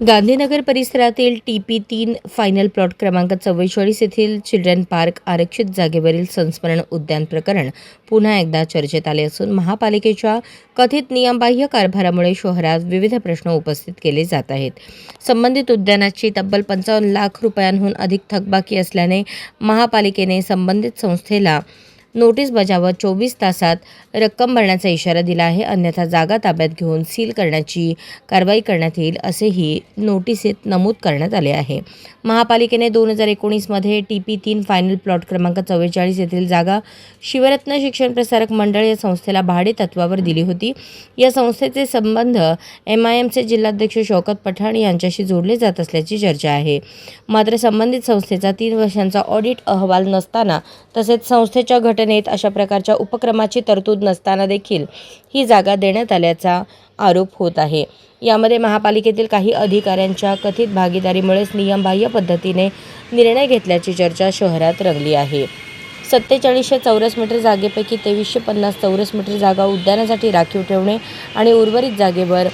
गांधीनगर परिसरातील TP3 final plot क्रमांक 44 येथील चिल्ड्रन पार्क आरक्षित जागेवरील संस्मरण उद्यान प्रकरण पुन्हा एकदा चर्चेत आले असून महापालिकेच्या कथित नियमबाह्य कारभारामुळे शहरात विविध प्रश्न उपस्थित केले जात आहेत. संबंधित उद्यानाची तब्बल 55 लाख रुपयांहून अधिक थकबाकी असल्याने महापालिकेने संबंधित संस्थेला नोटीस बजावत 24 तासात रक्कम भरण्याचा इशारा दिला आहे. अन्यथा जागा ताब्यात घेऊन सील करण्याची कारवाई करण्यात येईल असेही नोटीसीत नमूद करण्यात आले आहे. महापालिकेने 2019 मध्ये TP3 फायनल प्लॉट क्रमांक 44 येथील जागा शिवरत्न शिक्षण प्रसारक मंडळ या संस्थेला भाडे तत्वावर दिली होती. या संस्थेचे संबंध MIMचे जिल्हाध्यक्ष शौकत पठाण यांच्याशी जोडले जात असल्याची चर्चा आहे. मात्र संबंधित संस्थेचा 3 वर्षांचा ऑडिट अहवाल नसताना तसेच संस्थेच्या घटनेत अशा प्रकारच्या उपक्रमाची तरतूद नसताना देखील ही जागा देण्यात आल्याचा आरोप होत आहे. यामध्ये महापालिकेतील काही अधिकाऱ्यांच्या कथित भागीदारीमुळेच नियमबाह्य पद्धतीने निर्णय घेतल्याची चर्चा शहरात रंगली आहे. 4700 चौरस मीटर जागेपैकी 2350 चौरस मीटर जागा उद्यानासाठी राखीव ठेवणे आणि उर्वरित जागेवर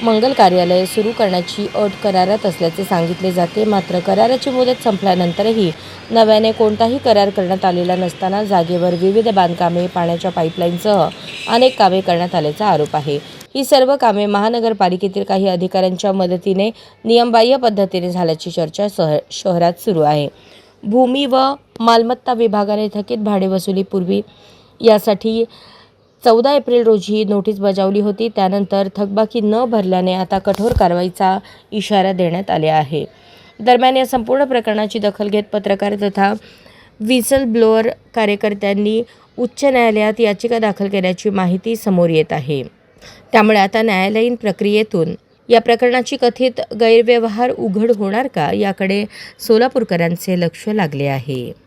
मंगल कार्यालय सुरू करण्याची अट करारात असल्याचे सांगितले जाते. मात्र कराराची मुदत संपल्यानंतरही नव्याने कोणताही करार करण्यात आलेला नसताना जागेवर विविध बांधकामे, पाण्याच्या पाईपलाईनसह अनेक कामे करण्यात आल्याचा आरोप आहे. ही सर्व कामे महानगरपालिकेतील काही अधिकाऱ्यांच्या मदतीने नियमबाह्य पद्धतीने झाल्याची चर्चा शहरात सुरू आहे. भूमी व मालमत्ता विभागाने थकीत भाडे वसुलीपूर्वी यासाठी 14 एप्रिल रोजी नोटीस बजावली होती. त्यानंतर थकबाकी न भरल्याने आता कठोर कारवाईचा इशारा देण्यात आले आहे. दरम्यान या संपूर्ण प्रकरणाची दखल घेत पत्रकार तथा व्हिसल ब्लोअर कार्यकर्त्यांनी उच्च न्यायालयात याचिका दाखल केल्याची माहिती समोर येत आहे. त्यामुळे आता न्यायालयीन प्रक्रियेतून या प्रकरणाची कथित गैरव्यवहार उघड होणार का याकडे सोलापूरकरांचे लक्ष लागले आहे.